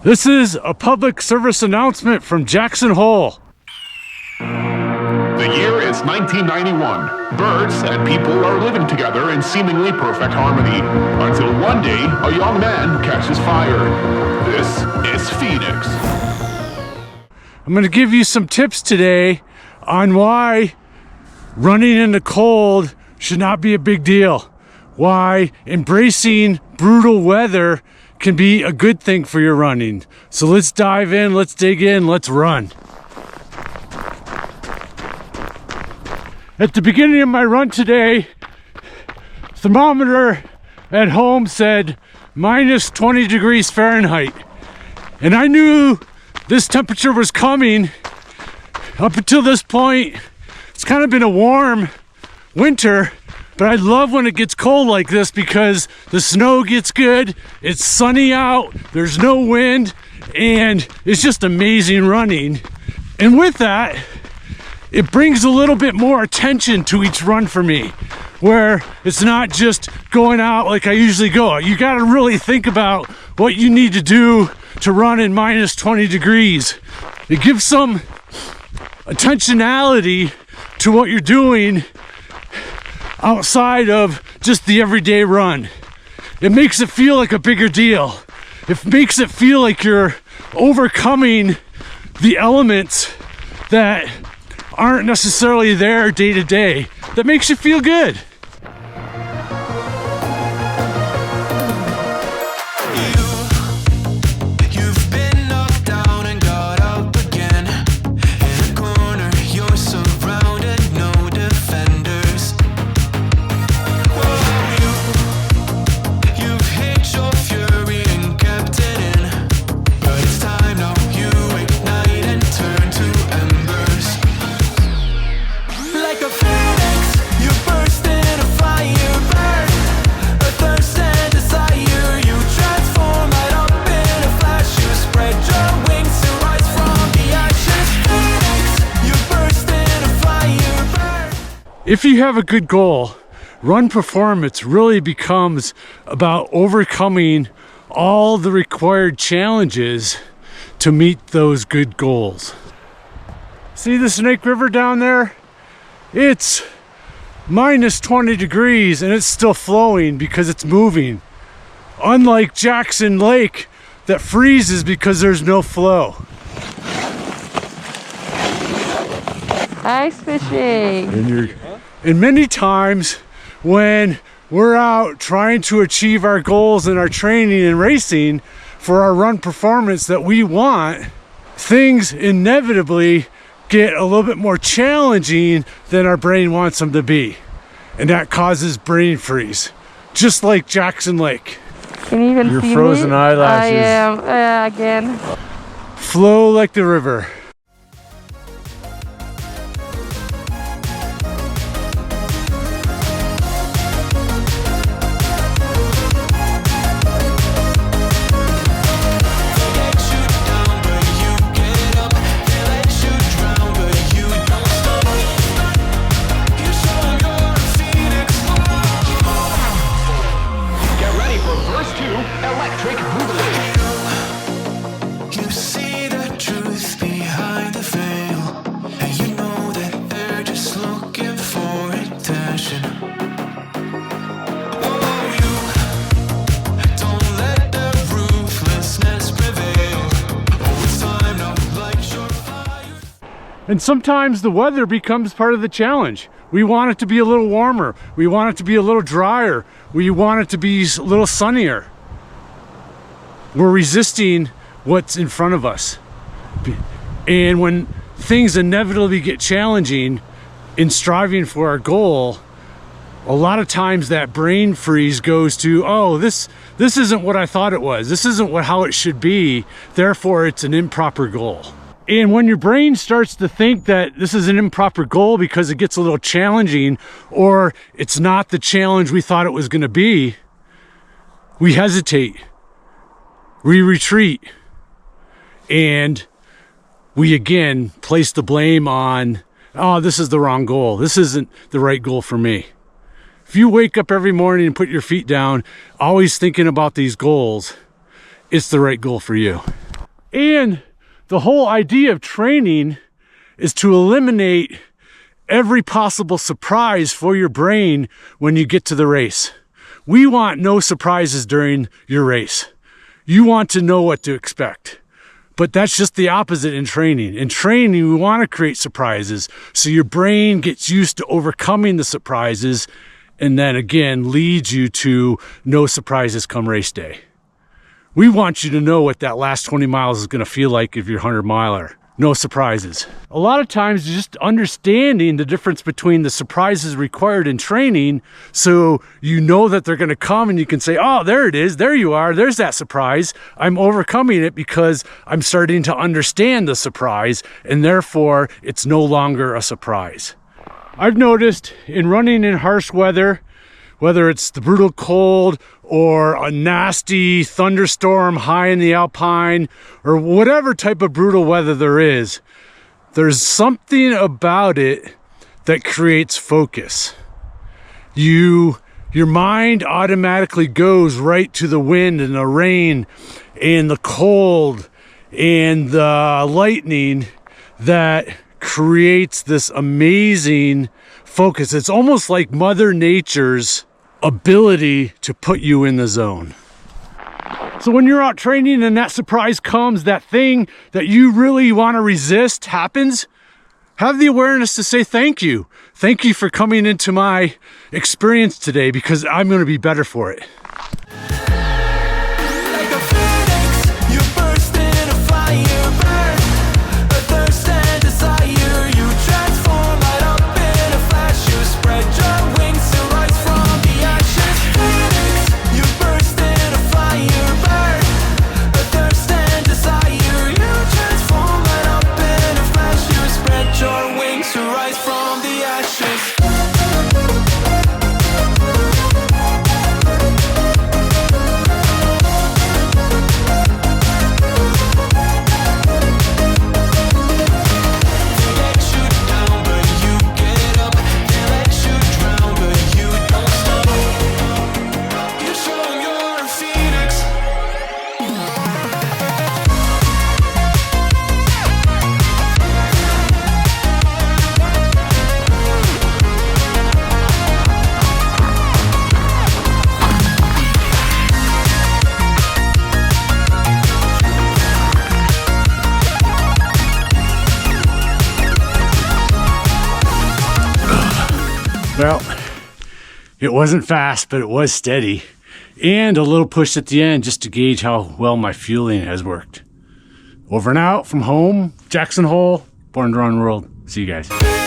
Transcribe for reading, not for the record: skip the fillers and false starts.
This is a public service announcement from Jackson Hole. The year is 1991. Birds and people are living together in seemingly perfect harmony, until one day a young man catches fire. This is Phoenix. I'm going to give you some tips today on why running in the cold should not be a big deal. Why embracing brutal weather can be a good thing for your running. So let's dive in, let's dig in, let's run. At the beginning of my run today, thermometer at home said minus 20 degrees Fahrenheit. And I knew this temperature was coming. Up until this point, it's kind of been a warm winter, but I love when it gets cold like this because the snow gets good, it's sunny out, there's no wind, and it's just amazing running. And with that, it brings a little bit more attention to each run for me, where it's not just going out like I usually go. You gotta really think about what you need to do to run in minus 20 degrees. It gives some intentionality to what you're doing outside of just the everyday run. It makes it feel like a bigger deal. It makes it feel like you're overcoming the elements that aren't necessarily there day to day. That makes you feel good. If you have a good goal, run performance really becomes about overcoming all the required challenges to meet those good goals. See the Snake River down there? It's minus 20 degrees and it's still flowing because it's moving. Unlike Jackson Lake that freezes because there's no flow. Ice fishing. And many times when we're out trying to achieve our goals in our training and racing for our run performance that we want, things inevitably get a little bit more challenging than our brain wants them to be. And that causes brain freeze, just like Jackson Lake. Can you even Your see frozen me? eyelashes. I am, again. Flow like the river. And sometimes the weather becomes part of the challenge. We want it to be a little warmer. We want it to be a little drier. We want it to be a little sunnier. We're resisting what's in front of us. And when things inevitably get challenging in striving for our goal, a lot of times that brain freeze goes to, oh, this isn't what I thought it was. This isn't how it should be. Therefore, it's an improper goal. And when your brain starts to think that this is an improper goal because it gets a little challenging, or it's not the challenge we thought it was going to be, we hesitate, we retreat, and we again place the blame on, oh, this is the wrong goal. This isn't the right goal for me. If you wake up every morning and put your feet down, always thinking about these goals, it's the right goal for you. And the whole idea of training is to eliminate every possible surprise for your brain when you get to the race. We want no surprises during your race. You want to know what to expect. But that's just the opposite in training. In training, we want to create surprises so your brain gets used to overcoming the surprises and then again leads you to no surprises come race day. We want you to know what that last 20 miles is going to feel like if you're a 100-miler. No surprises. A lot of times just understanding the difference between the surprises required in training so you know that they're going to come and you can say, oh, there it is. There you are. There's that surprise. I'm overcoming it because I'm starting to understand the surprise and therefore it's no longer a surprise. I've noticed in running in harsh weather, whether it's the brutal cold or a nasty thunderstorm high in the Alpine or whatever type of brutal weather there is, there's something about it that creates focus. Your mind automatically goes right to the wind and the rain and the cold and the lightning that creates this amazing focus. It's almost like Mother Nature's ability to put you in the zone. So when you're out training and that surprise comes, that thing that you really want to resist happens, have the awareness to say thank you. Thank you for coming into my experience today because I'm going to be better for it. Well, it wasn't fast, but it was steady. And a little push at the end just to gauge how well my fueling has worked. Over and out from home, Jackson Hole, Born to Run World. See you guys.